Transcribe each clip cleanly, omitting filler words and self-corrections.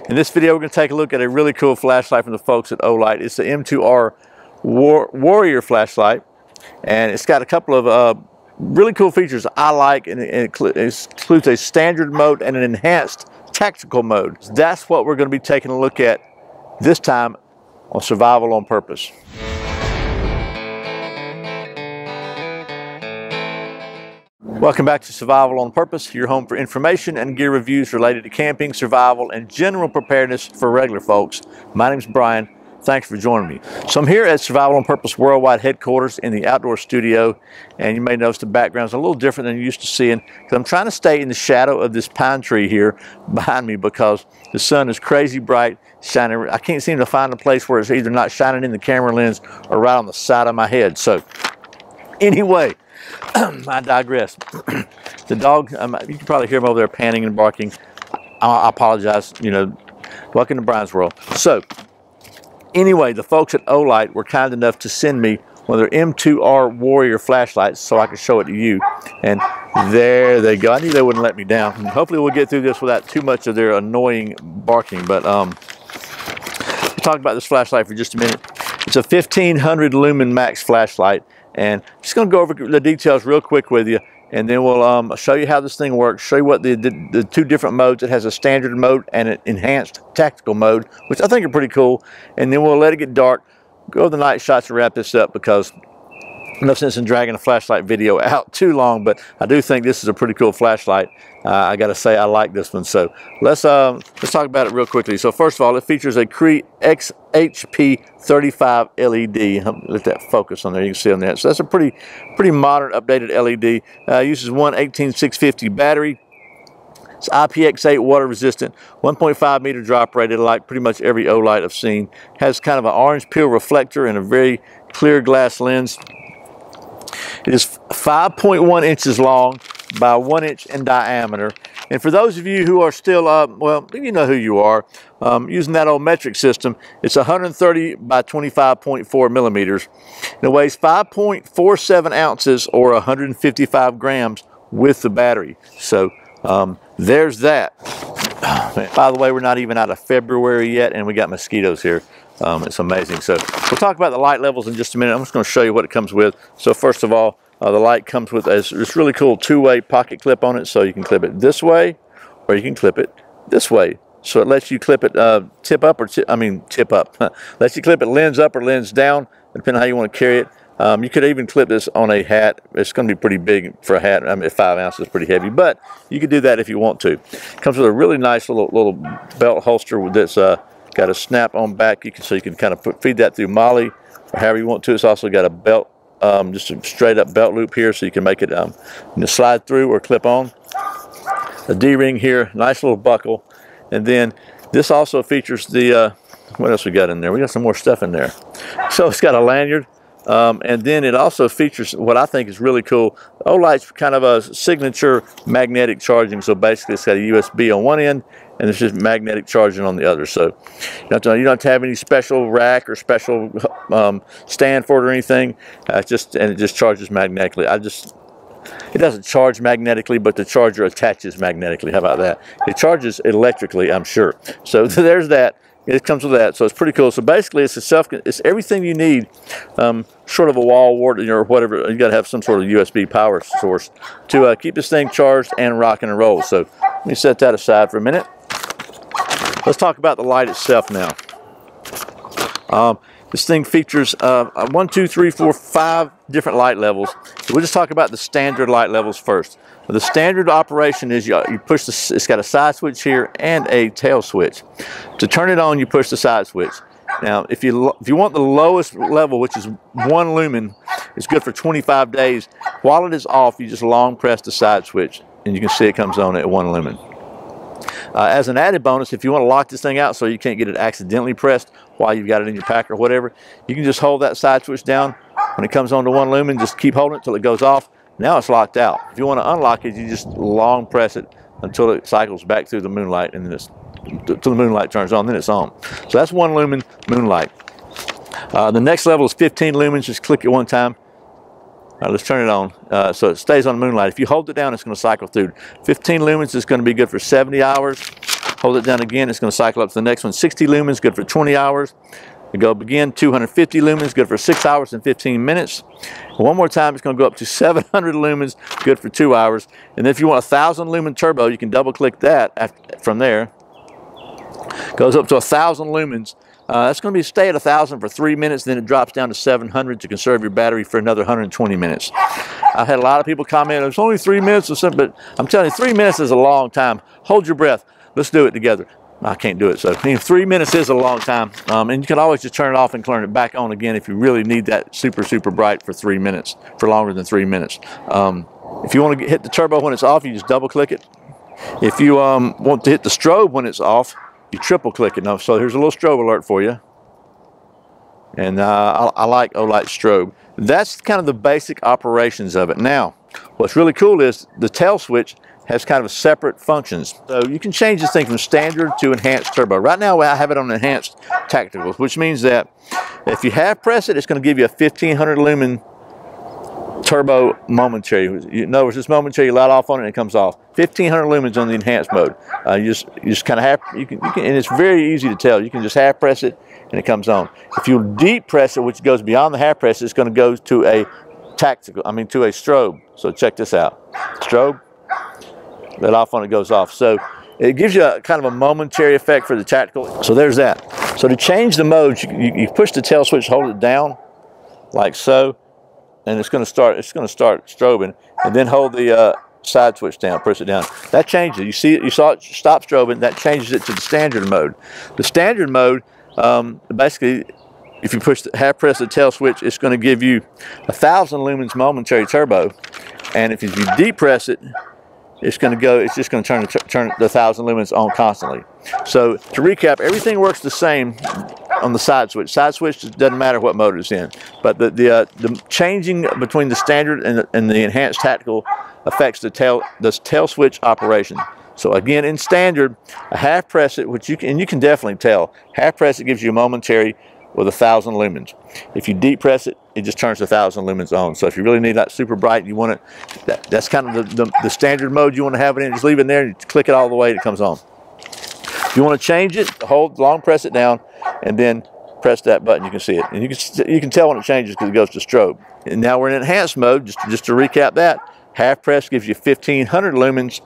In this video, we're going to take a look at a really cool flashlight from the folks at Olight. It's the M2R Warrior flashlight, and it's got a couple of really cool features I like, and it includes a standard mode and an enhanced tactical mode. That's what we're going to be taking a look at this time on Survival on Purpose. Welcome back to Survival on Purpose, your home for information and gear reviews related to camping, survival, and general preparedness for regular folks. My name's Brian. Thanks for joining me. So I'm here at Survival on Purpose Worldwide headquarters in the outdoor studio, and you may notice the background's a little different than you're used to seeing because I'm trying to stay in the shadow of this pine tree here behind me because the sun is crazy bright, shining. I can't seem to find a place where it's either not shining in the camera lens or right on the side of my head. So anyway, I digress. The dog, you can probably hear him over there panting and barking. I apologize, you know, welcome to Brian's world. So anyway, the folks at Olight were kind enough to send me one of their M2R Warrior flashlights so I could show it to you. And there they go. I knew they wouldn't let me down. And hopefully we'll get through this without too much of their annoying barking. But we'll talk about this flashlight for just a minute. It's a 1500 lumen max flashlight. And just going to go over the details real quick with you, and then we'll show you how this thing works, show you what the two different modes. It has a standard mode and an enhanced tactical mode, which I think are pretty cool. And then we'll let it get dark, go over the night shots and wrap this up because no sense in dragging a flashlight video out too long, but I do think this is a pretty cool flashlight. I got to say I like this one. So let's talk about it real quickly. So first of all, it features a Cree XHP 35 LED. Let that focus on there. You can see on that. So that's a pretty modern, updated LED. Uses one 18650 battery. It's IPX8 water resistant, 1.5 meter drop rated, like pretty much every Olight I've seen. Has kind of an orange peel reflector and a very clear glass lens. It is 5.1 inches long by 1 inch in diameter. And for those of you who are still, well, you know who you are, using that old metric system, it's 130 by 25.4 millimeters. And it weighs 5.47 ounces or 155 grams with the battery. So there's that. By the way, we're not even out of February yet, and we got mosquitoes here. It's amazing. So we'll talk about the light levels in just a minute. I'm just going to show you what it comes with. So first of all, the light comes with this really cool two-way pocket clip on it. So you can clip it this way, or you can clip it this way. So it lets you clip it tip up or tip up. Lets you clip it lens up or lens down, depending on how you want to carry it. You could even clip this on a hat. It's going to be pretty big for a hat. I mean, 5 ounces is pretty heavy, but you could do that if you want to. It comes with a really nice little belt holster that's got a snap-on back. So you can kind of feed that through MOLLE or however you want to. It's also got a belt, just a straight-up belt loop here, so you can make it slide through or clip on. A D-ring here, nice little buckle, and then this also features the what else we got in there? We got some more stuff in there. So it's got a lanyard. And then it also features what I think is really cool. Olight's kind of a signature magnetic charging. So basically it's got a USB on one end and it's just magnetic charging on the other. So you don't have to have any special rack or special stand for it or anything. It just charges magnetically. It doesn't charge magnetically, but the charger attaches magnetically. How about that? It charges electrically, I'm sure. So there's that. It comes with that, so it's pretty cool. So basically, it's everything you need, short of a wall wart or whatever. You got to have some sort of USB power source to keep this thing charged and rocking and roll. So let me set that aside for a minute. Let's talk about the light itself now. This thing features 1, 2, 3, 4, 5 different light levels. We'll just talk about the standard light levels first. The standard operation is you push it's got a side switch here and a tail switch. To turn it on, you push the side switch. Now, if you want the lowest level, which is 1 lumen, it's good for 25 days. While it is off, you just long press the side switch, and you can see it comes on at 1 lumen. As an added bonus, if you want to lock this thing out so you can't get it accidentally pressed while you've got it in your pack or whatever, you can just hold that side switch down. When it comes on to 1 lumen, just keep holding it till it goes off. Now it's locked out. If you want to unlock it, you just long press it until it cycles back through the moonlight, and then until the moonlight turns on, then it's on. So that's 1 lumen moonlight. The next level is 15 lumens. Just click it one time. Let's turn it on so it stays on moonlight. If you hold it down, it's going to cycle through. 15 lumens is going to be good for 70 hours. Hold it down again, it's going to cycle up to the next one. 60 lumens, good for 20 hours. You go again, 250 lumens, good for 6 hours and 15 minutes. One more time, it's going to go up to 700 lumens, good for 2 hours. And then if you want a 1000 lumen turbo, you can double click that from there. Goes up to 1000 lumens. That's going to stay at 1000 for 3 minutes, then it drops down to 700 to conserve your battery for another 120 minutes. I've had a lot of people comment, it's only 3 minutes or something, but I'm telling you, 3 minutes is a long time. Hold your breath. Let's do it together. I can't do it, so 3 minutes is a long time. And you can always just turn it off and turn it back on again if you really need that super, super bright for 3 minutes, for longer than 3 minutes. If you want to hit the turbo when it's off, you just double click it. If you want to hit the strobe when it's off, you triple click it. Now, so here's a little strobe alert for you. And I like Olight strobe. That's kind of the basic operations of it. Now, what's really cool is the tail switch has kind of separate functions. So you can change this thing from standard to enhanced turbo. Right now I have it on enhanced tacticals, which means that if you half press it, it's going to give you a 1500 lumen turbo momentary. In other words, this momentary, you light off on it and it comes off. 1500 lumens on the enhanced mode. You just kind of half, and it's very easy to tell. You can just half press it and it comes on. If you deep press it, which goes beyond the half press, it's going to go to a to a strobe. So check this out. Strobe. Let off when it goes off. So it gives you a kind of a momentary effect for the tactical. So there's that. So to change the mode, you push the tail switch, hold it down like so, and it's going to start strobing, and then hold the side switch down, press it down. That changes it. You saw it stop strobing. That changes it to the standard mode. The standard mode, basically, if you half press the tail switch, it's going to give you 1000 lumens momentary turbo, and if you deep press it, it's just going to turn the 1000 lumens on constantly. So to recap, everything works the same on the side switch. Side switch doesn't matter what mode it's in, but the changing between the standard and the enhanced tactical affects the tail switch operation. So again, in standard, a half press it, which you can definitely tell. Half press it gives you a momentary with 1000 lumens. If you deep press it, it just turns 1000 lumens on. So if you really need that super bright, you want it, that's kind of the standard mode you want to have it in. Just leave it in there and you click it all the way, it comes on. If you want to change it, long press it down and then press that button. You can see it, and you can tell when it changes because it goes to strobe. And now we're in enhanced mode. Just to recap that, half press gives you 1500 lumens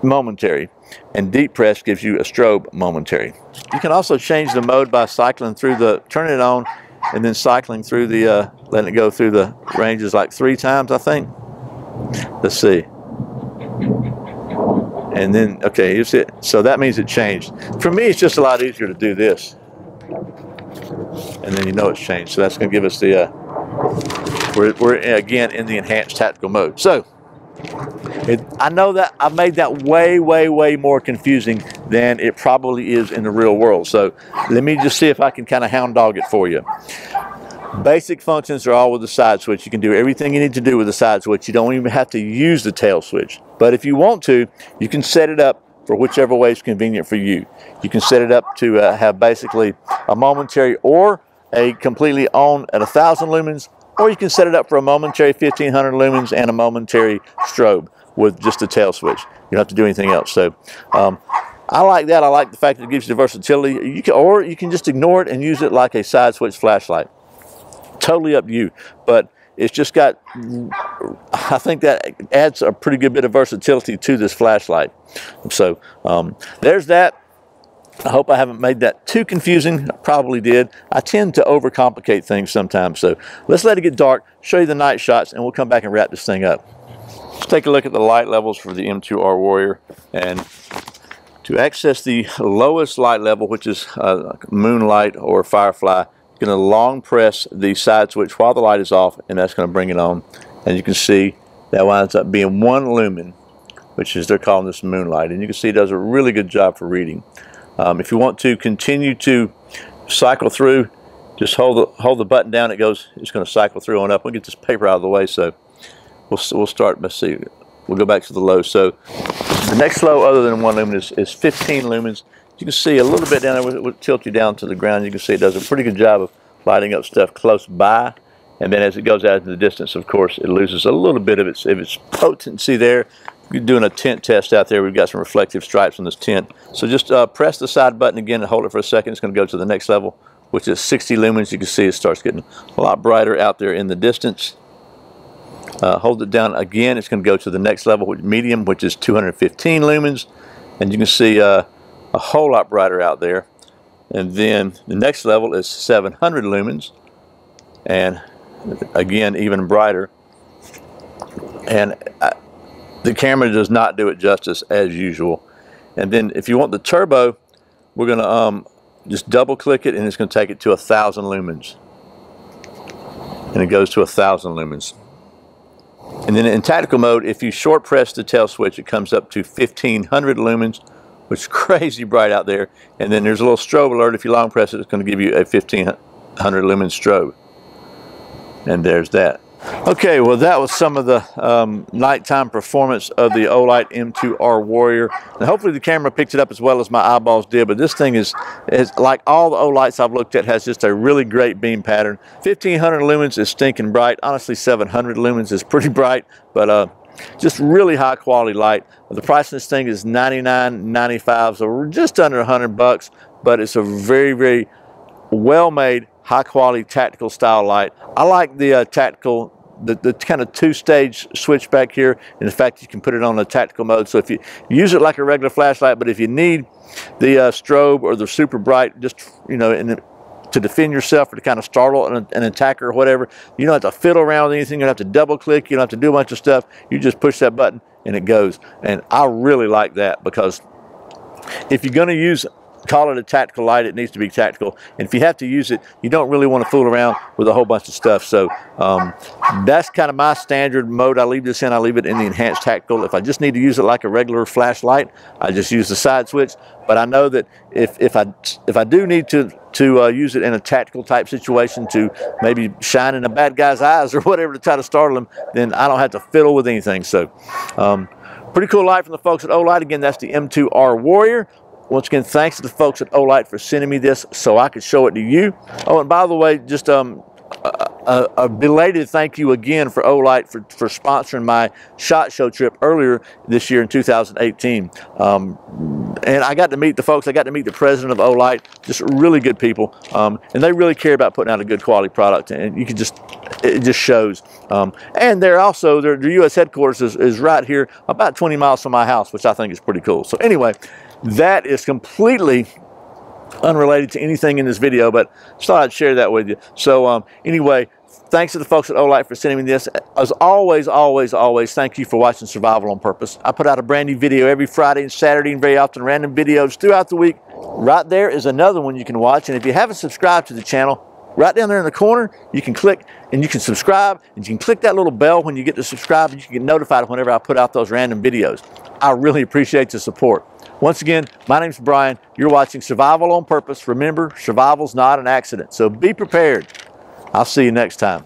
momentary, and deep press gives you a strobe momentary. You can also change the mode by cycling through turning it on and then cycling through letting it go through the ranges like 3 times, I think. Let's see. And then, okay, here's it. So that means it changed. For me, it's just a lot easier to do this. And then you know it's changed. So that's going to give us we're again in the enhanced tactical mode. So I know that I've made that way, way, way more confusing than it probably is in the real world. So let me just see if I can kind of hound dog it for you. Basic functions are all with the side switch. You can do everything you need to do with the side switch. You don't even have to use the tail switch. But if you want to, you can set it up for whichever way is convenient for you. You can set it up to have basically a momentary or a completely on at 1000 lumens, or you can set it up for a momentary 1500 lumens and a momentary strobe with just a tail switch. You don't have to do anything else. So I like that. I like the fact that it gives you the versatility. Or you can just ignore it and use it like a side switch flashlight. Totally up to you. But it's just got, I think that adds a pretty good bit of versatility to this flashlight. So there's that. I hope I haven't made that too confusing. I probably did. I tend to overcomplicate things sometimes. So let's let it get dark, show you the night shots, and we'll come back and wrap this thing up. Let's take a look at the light levels for the M2R Warrior. And to access the lowest light level, which is moonlight or firefly, you're going to long press the side switch while the light is off, and that's going to bring it on. And you can see that winds up being 1 lumen, which is, they're calling this moonlight. And you can see it does a really good job for reading. If you want to continue to cycle through, just hold the button down. It's going to cycle through on up. We'll get this paper out of the way. So we'll start. Let's see. We'll go back to the low. So the next low, other than 1 lumen, is 15 lumens. You can see a little bit down there. We'll tilt you down to the ground. You can see it does a pretty good job of lighting up stuff close by. And then as it goes out into the distance, of course, it loses a little bit of its potency there. doing a tint test out there. We've got some reflective stripes on this tint. So just press the side button again and hold it for a second. It's going to go to the next level, which is 60 lumens. You can see it starts getting a lot brighter out there in the distance. Hold it down again. It's going to go to the next level, which medium, which is 215 lumens. And you can see a whole lot brighter out there. And then the next level is 700 lumens. And again, even brighter. And the camera does not do it justice as usual. And then if you want the turbo, we're going to just double click it, and it's going to take it to 1,000 lumens. And it goes to 1,000 lumens. And then in tactical mode, if you short press the tail switch, it comes up to 1,500 lumens, which is crazy bright out there. And then there's a little strobe alert. If you long press it, it's going to give you a 1,500 lumen strobe. And there's that. Okay, well, that was some of the nighttime performance of the Olight M2R Warrior. And hopefully the camera picked it up as well as my eyeballs did, but this thing is like all the Olights I've looked at, has just a really great beam pattern. 1,500 lumens is stinking bright. Honestly, 700 lumens is pretty bright, but just really high quality light. The price of this thing is $99.95, so just under $100, but it's a very, very well-made, high-quality tactical style light. I like the tactical, the kind of two-stage switch back here, and the fact you can put it on a tactical mode. So if you use it like a regular flashlight, but if you need the strobe or the super bright, just to defend yourself or to kind of startle an attacker or whatever, you don't have to fiddle around with anything. You don't have to double click. You don't have to do a bunch of stuff. You just push that button and it goes. And I really like that, because if you're going to call it a tactical light, it needs to be tactical. And if you have to use it, you don't really want to fool around with a whole bunch of stuff. So that's kind of my standard mode. I leave this in. I leave it in the enhanced tactical. If I just need to use it like a regular flashlight, I just use the side switch. But I know that if I do need to use it in a tactical type situation, to maybe shine in a bad guy's eyes or whatever to try to startle him, then I don't have to fiddle with anything. So pretty cool light from the folks at Olight. Again, that's the M2R Warrior. Once again, thanks to the folks at Olight for sending me this so I could show it to you. Oh, and by the way, just a belated thank you again for Olight for sponsoring my SHOT Show trip earlier this year in 2018. And I got to meet the folks. I got to meet the president of Olight. Just really good people. And they really care about putting out a good quality product. And you can it just shows. And they're also, their U.S. headquarters is right here, about 20 miles from my house, which I think is pretty cool. So anyway, that is completely unrelated to anything in this video, but just thought I'd share that with you. So anyway, thanks to the folks at Olight for sending me this. As always, thank you for watching Survival on Purpose. I put out a brand new video every Friday and Saturday, and very often random videos throughout the week. Right there is another one you can watch. And if you haven't subscribed to the channel, right down there in the corner, you can click and you can subscribe, and you can click that little bell when you get to subscribe, and you can get notified whenever I put out those random videos. I really appreciate the support. Once again, my name's Brian. You're watching Survival on Purpose. Remember, survival's not an accident, so be prepared. I'll see you next time.